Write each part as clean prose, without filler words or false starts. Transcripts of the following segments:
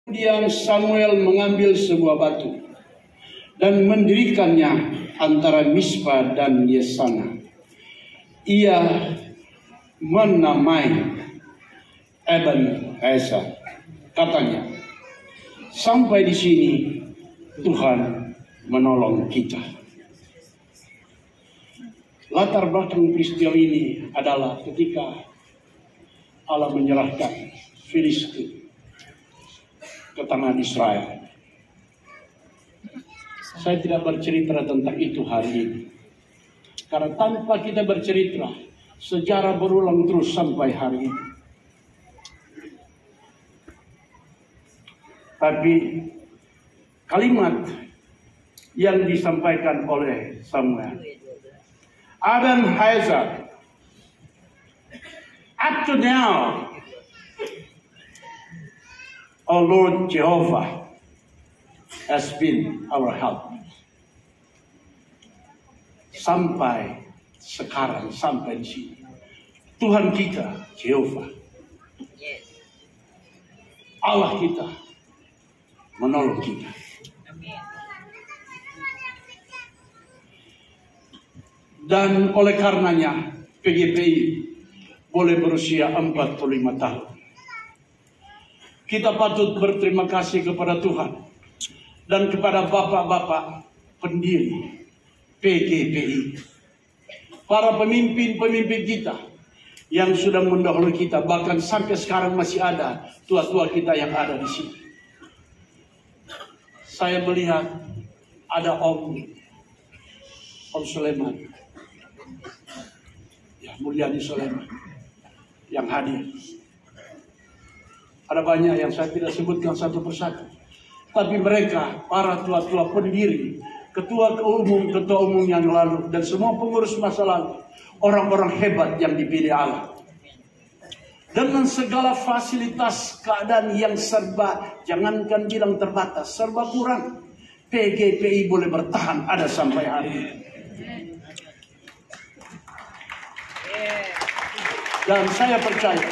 Kemudian Samuel mengambil sebuah batu dan mendirikannya antara Mispa dan Yesana. Ia menamai Ebenezer. Katanya, sampai di sini Tuhan menolong kita. Latar belakang peristiwa ini adalah ketika Allah menyerahkan Filistin ke tangan Israel. Saya tidak bercerita tentang itu hari ini, karena tanpa kita bercerita, sejarah berulang terus sampai hari ini. Tapi kalimat yang disampaikan oleh Samuel, Ebenezer, up to now, our Lord Jehovah has been our help. Sampai sekarang, sampai di sini, Tuhan kita, Jehovah, Allah kita, menolong kita. Dan oleh karenanya, PGPI boleh berusia 45 tahun. Kita patut berterima kasih kepada Tuhan dan kepada bapak-bapak pendiri PGPI, para pemimpin-pemimpin kita yang sudah mendahului kita, bahkan sampai sekarang masih ada tua-tua kita yang ada di sini. Saya melihat ada Om Sulaiman, ya, Mulyani Sulaiman yang hadir. Ada banyak yang saya tidak sebutkan satu persatu. Tapi mereka, para tua-tua pendiri, ketua umum yang lalu, dan semua pengurus masa lalu, orang-orang hebat yang dipilih Allah. Dengan segala fasilitas keadaan yang serba, jangankan bilang terbatas, serba kurang, PGPI boleh bertahan ada sampai hari ini. Dan saya percaya,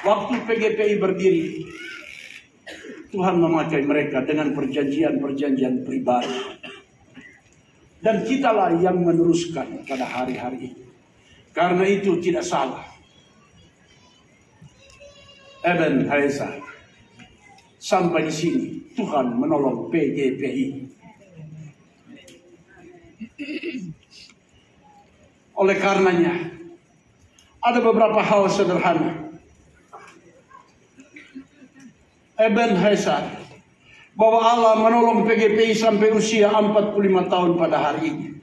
waktu PGPI berdiri, Tuhan memakai mereka dengan perjanjian-perjanjian pribadi. Dan kitalah yang meneruskan pada hari-hari ini. Karena itu tidak salah. Ebenezer, sampai di sini Tuhan menolong PGPI. Oleh karenanya, ada beberapa hal sederhana. Ebenezer, bahwa Allah menolong PGPI sampai usia 45 tahun pada hari ini.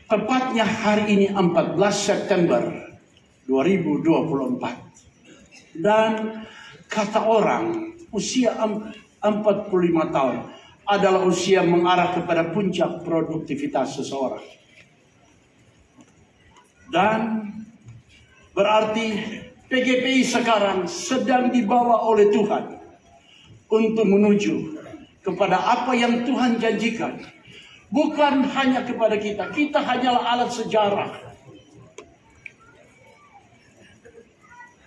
Tepatnya hari ini 14 September 2024. Dan kata orang, usia 45 tahun adalah usia mengarah kepada puncak produktivitas seseorang. Dan berarti PGPI sekarang sedang dibawa oleh Tuhan untuk menuju kepada apa yang Tuhan janjikan. Bukan hanya kepada kita, kita hanyalah alat sejarah.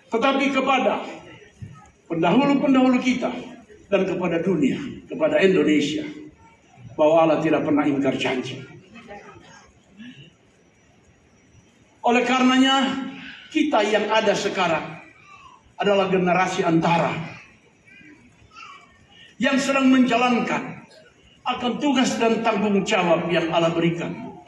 Tetapi kepada pendahulu-pendahulu kita dan kepada dunia, kepada Indonesia, bahwa Allah tidak pernah ingkar janji. Oleh karenanya, kita yang ada sekarang adalah generasi antara yang sedang menjalankan akan tugas dan tanggung jawab yang Allah berikan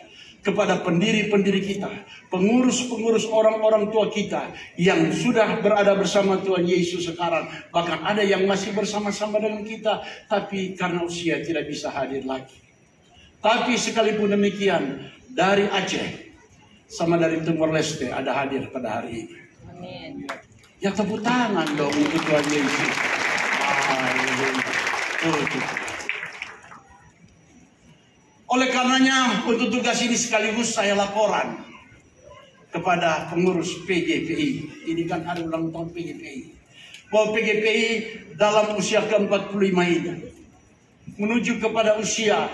kepada pendiri-pendiri kita, pengurus-pengurus orang-orang tua kita yang sudah berada bersama Tuhan Yesus sekarang. Bahkan ada yang masih bersama-sama dengan kita, tapi karena usia tidak bisa hadir lagi. Tapi sekalipun demikian, dari Aceh sama dari Timor Leste ada hadir pada hari ini. Amin. Ya, tepuk tangan dong untuk Tuhan Yesus. Oleh karenanya, untuk tugas ini sekaligus saya laporan kepada pengurus PGPI. Ini kan hari ulang tahun PGPI. Bahwa PGPI dalam usia ke-45 ini menuju kepada usia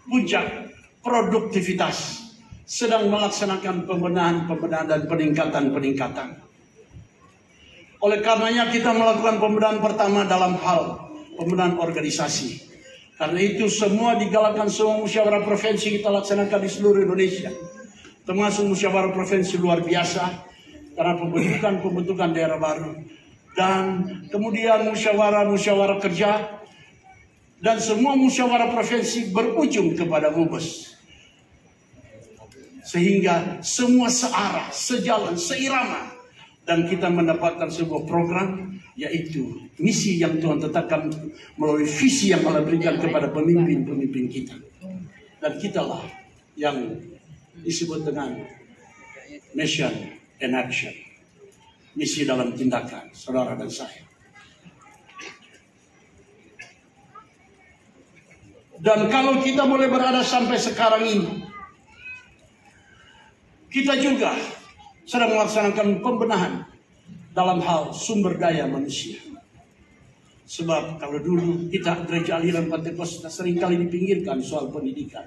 puncak produktivitas, sedang melaksanakan pembenahan dan peningkatan. Oleh karenanya kita melakukan pembenahan pertama dalam hal pembenahan organisasi. Karena itu semua digalakkan, semua musyawarah provinsi kita laksanakan di seluruh Indonesia. Termasuk musyawarah provinsi luar biasa karena pembentukan daerah baru. Dan kemudian musyawarah kerja. Dan semua musyawarah provinsi berujung kepada MUBES. Sehingga semua searah, sejalan, seirama. Dan kita mendapatkan sebuah program, yaitu misi yang Tuhan tetapkan melalui visi yang Allah berikan kepada pemimpin-pemimpin kita. Dan kitalah yang disebut dengan mission and action. Misi dalam tindakan, saudara dan saya. Dan kalau kita boleh berada sampai sekarang ini, kita juga sedang melaksanakan pembenahan dalam hal sumber daya manusia. Sebab kalau dulu kita gereja aliran Pentakosta seringkali dipinggirkan soal pendidikan.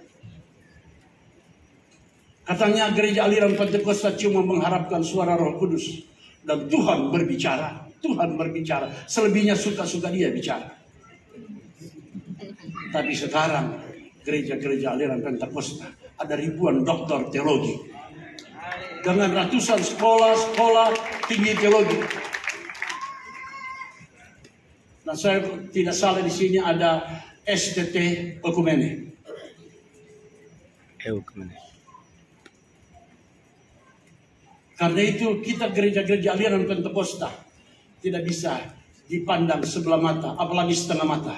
Katanya gereja aliran Pentakosta cuma mengharapkan suara Roh Kudus. Dan Tuhan berbicara. Tuhan berbicara. Selebihnya suka-suka dia bicara. Tapi sekarang gereja-gereja aliran Pentakosta ada ribuan doktor teologi dengan ratusan sekolah tinggi teologi. Nah, saya tidak salah di sini ada STT Ekumene. Karena itu kita gereja-gereja aliran Pentakosta tidak bisa dipandang sebelah mata, apalagi setengah mata.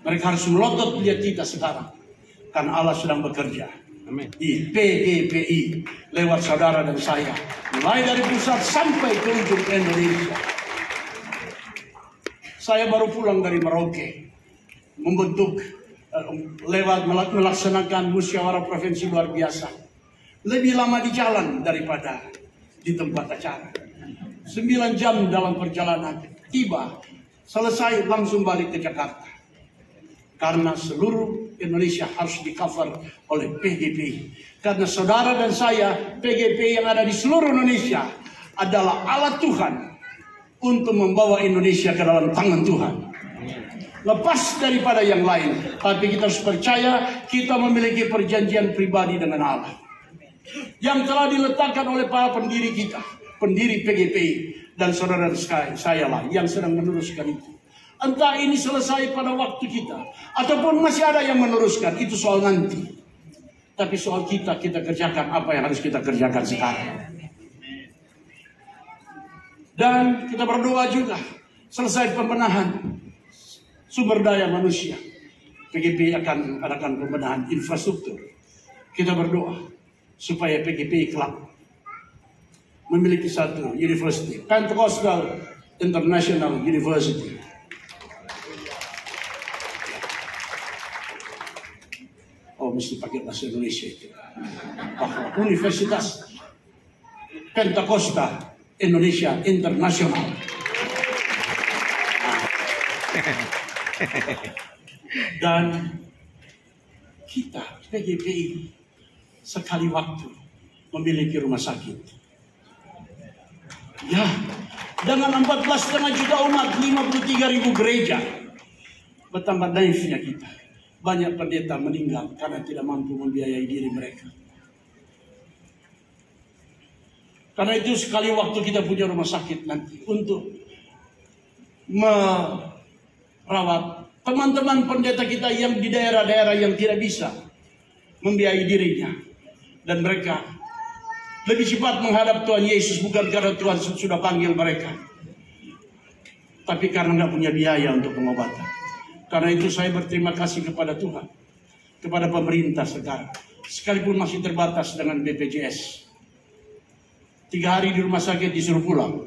Mereka harus melotot lihat kita sekarang, karena Allah sedang bekerja. Amin. Di PGPI lewat saudara dan saya, mulai dari pusat sampai ke ujung Indonesia. Saya baru pulang dari Merauke, membentuk lewat melaksanakan musyawarah provinsi luar biasa. Lebih lama di jalan daripada di tempat acara. 9 jam dalam perjalanan, tiba, selesai langsung balik ke Jakarta. Karena seluruh Indonesia harus di-cover oleh PGPI. Karena saudara dan saya, PGPI yang ada di seluruh Indonesia adalah alat Tuhan untuk membawa Indonesia ke dalam tangan Tuhan. Lepas daripada yang lain, tapi kita harus percaya kita memiliki perjanjian pribadi dengan Allah yang telah diletakkan oleh para pendiri kita, pendiri PGPI, dan saudara saya lah yang sedang meneruskan itu. Entah ini selesai pada waktu kita ataupun masih ada yang meneruskan, itu soal nanti. Tapi soal kita kerjakan apa yang harus kita kerjakan sekarang. Dan kita berdoa juga selesai pembenahan sumber daya manusia, PGPI akan adakan pembenahan infrastruktur. Kita berdoa supaya PGPI kelak memiliki satu university, Pentecostal International University. Oh, mesti pakai bahasa Indonesia itu. Bahwa Universitas Pentakosta Indonesia Internasional. Dan kita PGPI sekali waktu memiliki rumah sakit. Ya, dengan 14,5 juta umat, 53.000 gereja, betapa naifnya kita. Banyak pendeta meninggal karena tidak mampu membiayai diri mereka. Karena itu sekali waktu kita punya rumah sakit nanti untuk merawat teman-teman pendeta kita yang di daerah-daerah yang tidak bisa membiayai dirinya. Dan mereka lebih cepat menghadap Tuhan Yesus bukan karena Tuhan sudah panggil mereka, tapi karena nggak punya biaya untuk pengobatan. Karena itu saya berterima kasih kepada Tuhan, kepada pemerintah sekarang, sekalipun masih terbatas dengan BPJS. 3 hari di rumah sakit disuruh pulang,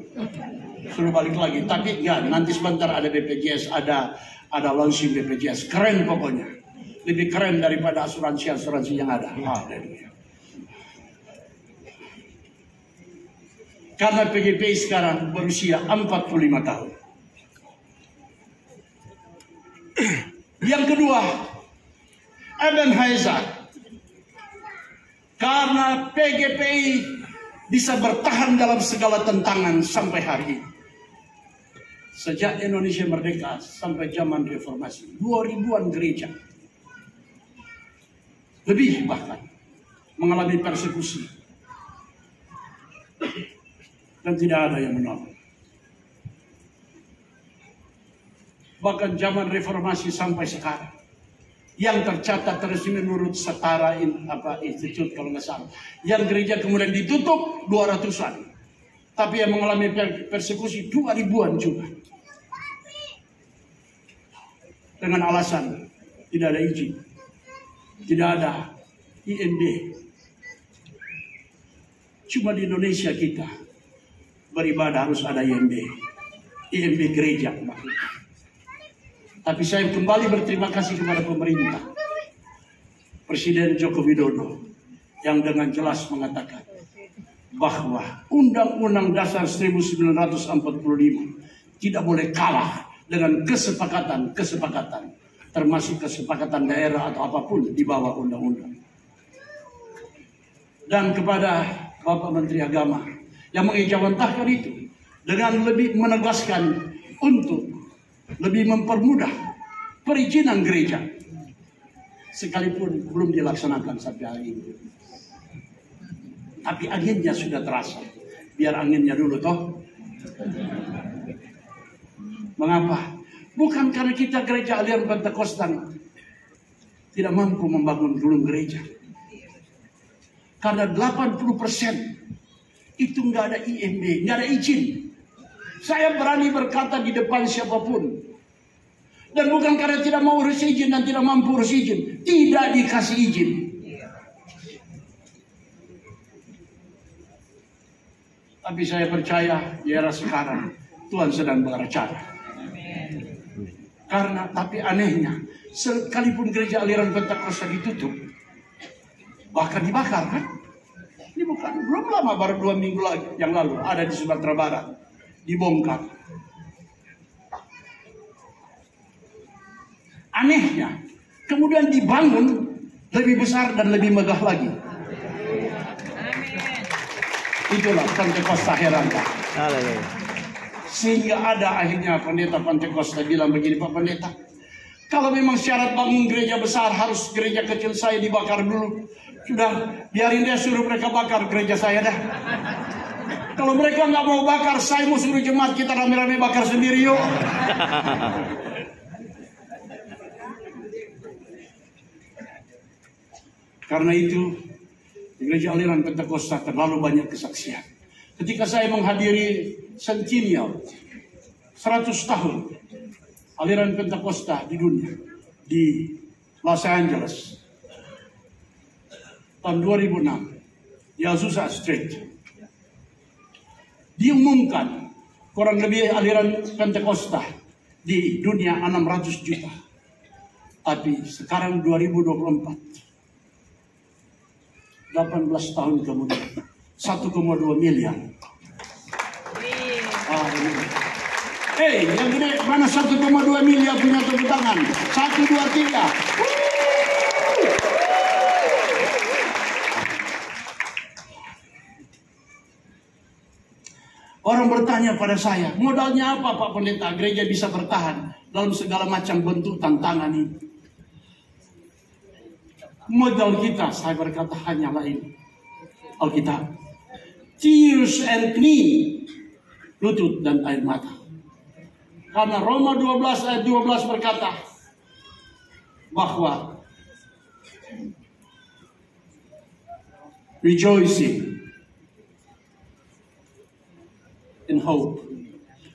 suruh balik lagi. Tapi enggak, nanti sebentar ada BPJS, ada launching BPJS, keren pokoknya, lebih keren daripada asuransi yang ada. Karena PGPI sekarang berusia 45 tahun. Yang kedua, Ebenezer. Karena PGPI bisa bertahan dalam segala tantangan sampai hari ini. Sejak Indonesia merdeka sampai zaman reformasi, 2000-an gereja, lebih bahkan, mengalami persekusi. Dan tidak ada yang menolong. Bahkan zaman reformasi sampai sekarang, yang tercatat resmi menurut Setara Institut kalau nggak salah, yang gereja kemudian ditutup 200-an, tapi yang mengalami persekusi 2000-an juga, dengan alasan tidak ada izin, tidak ada IMB. Cuma di Indonesia kita beribadah harus ada IMB gereja maksudnya. Tapi saya kembali berterima kasih kepada pemerintah, Presiden Joko Widodo, yang dengan jelas mengatakan bahwa Undang-Undang Dasar 1945 tidak boleh kalah dengan kesepakatan, termasuk kesepakatan daerah atau apapun di bawah undang-undang. Dan kepada Bapak Menteri Agama yang mengejawantahkan itu dengan lebih menegaskan untuk lebih mempermudah perizinan gereja, sekalipun belum dilaksanakan sampai hari ini. Tapi anginnya sudah terasa. Biar anginnya dulu toh. Mengapa? Bukan karena kita gereja aliran Pentekostan tidak mampu membangun gedung gereja. Karena 80% itu nggak ada IMB, nggak ada izin. Saya berani berkata di depan siapapun. Dan bukan karena tidak mau urus izin dan tidak mampu urus izin. Tidak dikasih izin. Tapi saya percaya di era sekarang Tuhan sedang bekerja. Karena tapi anehnya, sekalipun gereja aliran Pentakosta ditutup, bahkan dibakar kan? Ini bukan belum lama, baru 2 minggu yang lalu ada di Sumatera Barat, dibongkar. Anehnya, kemudian dibangun lebih besar dan lebih megah lagi. Itulah Pentakosta heran, Pak. Sehingga ada akhirnya pendeta Pentakosta bilang begini, Pak Pendeta, kalau memang syarat bangun gereja besar harus gereja kecil saya dibakar dulu. Sudah, biarin dia suruh mereka bakar gereja saya dah. Kalau mereka nggak mau bakar, saya mau suruh jemaat kita rame-rame bakar sendiri yuk. Karena itu, gereja aliran Pentakosta terlalu banyak kesaksian. Ketika saya menghadiri Centennial 100 tahun aliran Pentakosta di dunia di Los Angeles tahun 2006 di Azusa Street, diumumkan kurang lebih aliran Pentakosta di dunia 600 juta. Tapi sekarang 2024, 18 tahun kemudian 1,2 miliar. Yang gede mana 1,2 miliar punya tepuk tangan? 1, 2, 3. Orang bertanya pada saya, modalnya apa Pak Pendeta gereja bisa bertahan dalam segala macam bentuk tantangan ini? Modal kita, saya berkata, hanyalah ini, Alkitab. Tears and clean, lutut dan air mata. Karena Roma 12 ayat 12 berkata bahwa rejoicing in hope,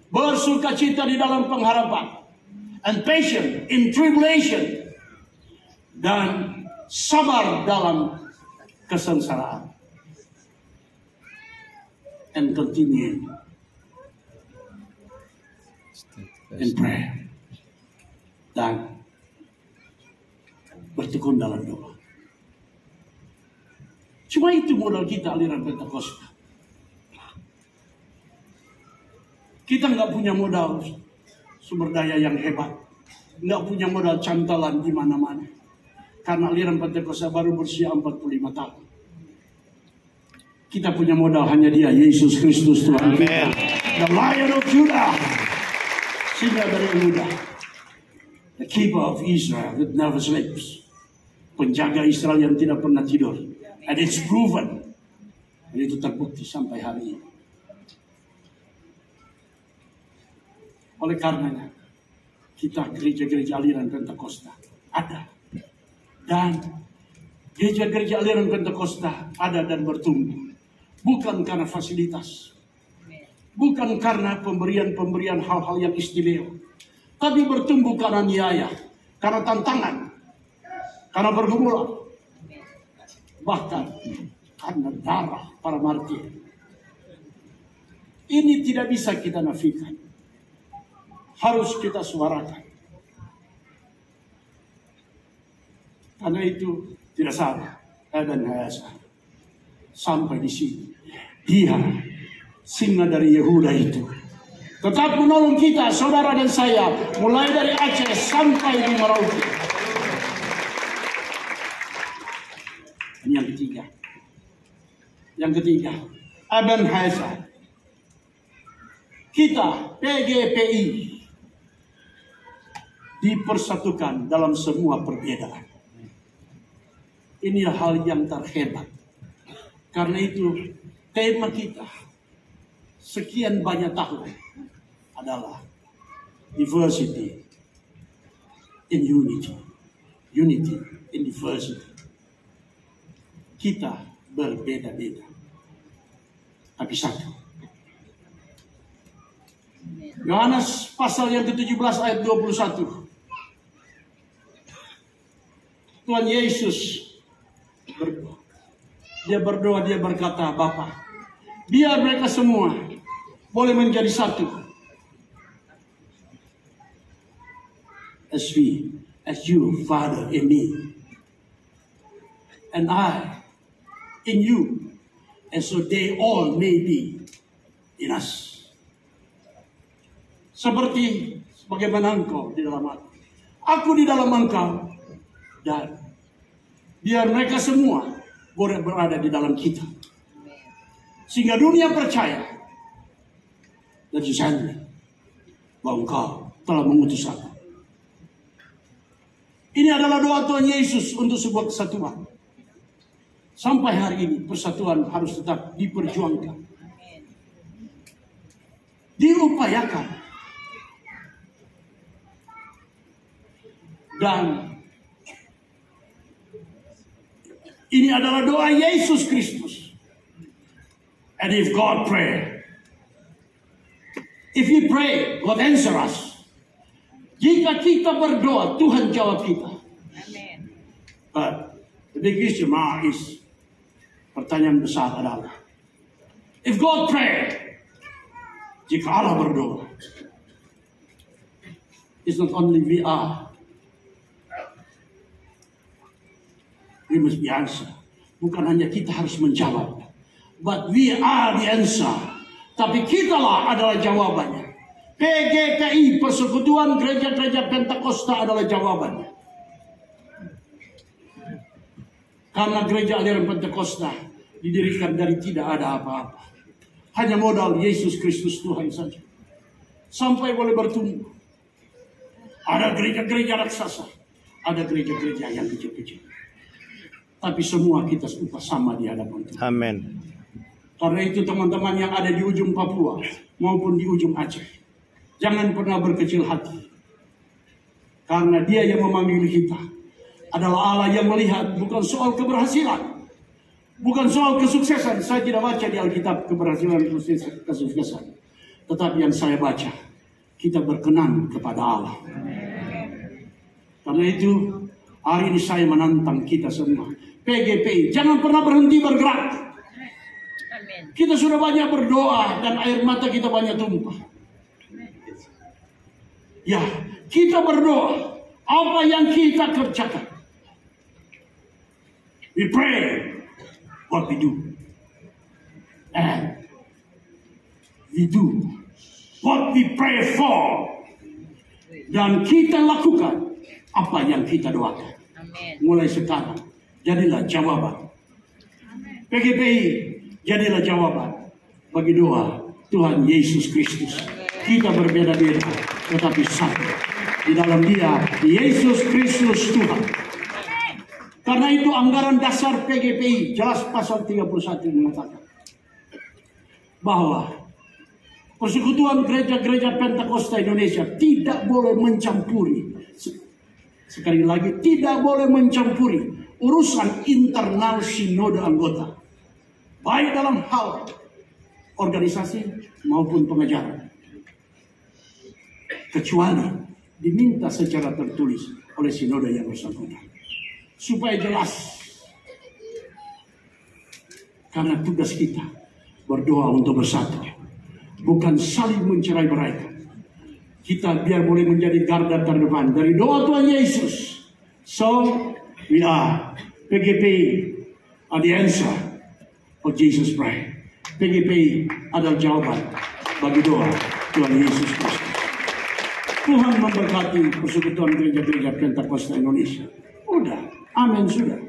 bersukacita di dalam pengharapan, and patient in tribulation, dan sabar dalam kesengsaraan, and continue in prayer, dan bertekun dalam doa. Cuma itu modal kita aliran Pentakosta. Kita nggak punya modal sumber daya yang hebat, nggak punya modal cantolan di mana-mana. Karena aliran Pentakosta baru berusia 45 tahun. Kita punya modal hanya Dia, Yesus Kristus Tuhan kita. The Lion of Judah, singa dari Yehuda, the keeper of Israel that never sleeps, penjaga Israel yang tidak pernah tidur. And it's proven, dan itu terbukti sampai hari ini. Oleh karenanya, kita gereja-gereja aliran Pentakosta ada, dan gereja-gereja aliran Pentakosta ada dan bertumbuh. Bukan karena fasilitas, bukan karena pemberian-pemberian hal-hal yang istimewa, tapi bertumbuh karena niaya, karena tantangan, karena pergumulan, bahkan karena darah para martir. Ini tidak bisa kita nafikan, harus kita suarakan. Karena itu tidak salah Eben Hayaza sampai di sini. Dia, singa dari Yehuda itu, tetap menolong kita, saudara dan saya, mulai dari Aceh sampai di Merauke. Yang ketiga, Eben Hayaza, kita PGPI dipersatukan dalam semua perbedaan. Ini hal yang terhebat. Karena itu tema kita sekian banyak tahun adalah diversity in unity. Unity in diversity. Kita berbeda-beda, tapi satu. Yohanes pasal yang ke-17 ayat 21. Tuhan Yesus berdoa. Dia berdoa, dia berkata, Bapa, biar mereka semua boleh menjadi satu. As you, Father, in me, and I in you, and so they all may be in us. Seperti bagaimana engkau di dalam aku di dalam engkau, dan biar mereka semua boleh berada di dalam kita, sehingga dunia percaya dan sesungguhnya bahwa engkau telah mengutus aku. Ini adalah doa Tuhan Yesus untuk sebuah kesatuan. Sampai hari ini persatuan harus tetap diperjuangkan, diupayakan, dan ini adalah doa Yesus Kristus. And if God pray, if we pray, God answer us. Jika kita berdoa, Tuhan jawab kita. Amen. But the big issue now is, pertanyaan besar adalah, if God pray, jika Allah berdoa, it's not only we must be answer. Bukan hanya kita harus menjawab, but we are the answer. Tapi kitalah adalah jawabannya. PGPI, Persekutuan Gereja-Gereja Pentakosta, adalah jawabannya. Karena gereja aliran Pentakosta didirikan dari tidak ada apa-apa, hanya modal Yesus Kristus Tuhan saja, sampai boleh bertumbuh. Ada gereja-gereja raksasa, ada gereja-gereja yang kecil-kecil, tapi semua kita sama di hadapan Tuhan. Amin. Karena itu teman-teman yang ada di ujung Papua maupun di ujung Aceh, jangan pernah berkecil hati. Karena Dia yang memanggil kita adalah Allah yang melihat, bukan soal keberhasilan, bukan soal kesuksesan. Saya tidak baca di Alkitab keberhasilan, kesuksesan. Tetapi yang saya baca, kita berkenan kepada Allah. Karena itu, hari ini saya menantang kita semua. PGPI, jangan pernah berhenti bergerak. Kita sudah banyak berdoa dan air mata kita banyak tumpah. Ya, kita berdoa. Apa yang kita kerjakan? We pray what we do. And we do what we pray for. Dan kita lakukan apa yang kita doakan. Amen. Mulai sekarang, jadilah jawaban. PGPI Jadilah jawaban bagi doa Tuhan Yesus Kristus. Kita berbeda-beda, tetapi satu. Di dalam Dia, Yesus Kristus Tuhan. Karena itu anggaran dasar PGPI, jelas pasal 31 mengatakan bahwa Persekutuan Gereja-Gereja Pentakosta Indonesia tidak boleh mencampuri, sekali lagi, tidak boleh mencampuri urusan internal sinode anggota, baik dalam hal organisasi maupun pengajaran, kecuali diminta secara tertulis oleh sinode yang bersangkutan. Supaya jelas, karena tugas kita berdoa untuk bersatu, bukan saling mencerai-beraikan. Kita biar boleh menjadi garda terdepan dari doa Tuhan Yesus. So, we are PGP are the answer of Jesus Christ. PGP adalah jawaban bagi doa Tuhan Yesus Kristus. Tuhan memberkati Persekutuan Gereja-Gereja Pentakosta Indonesia. Udah, amin sudah.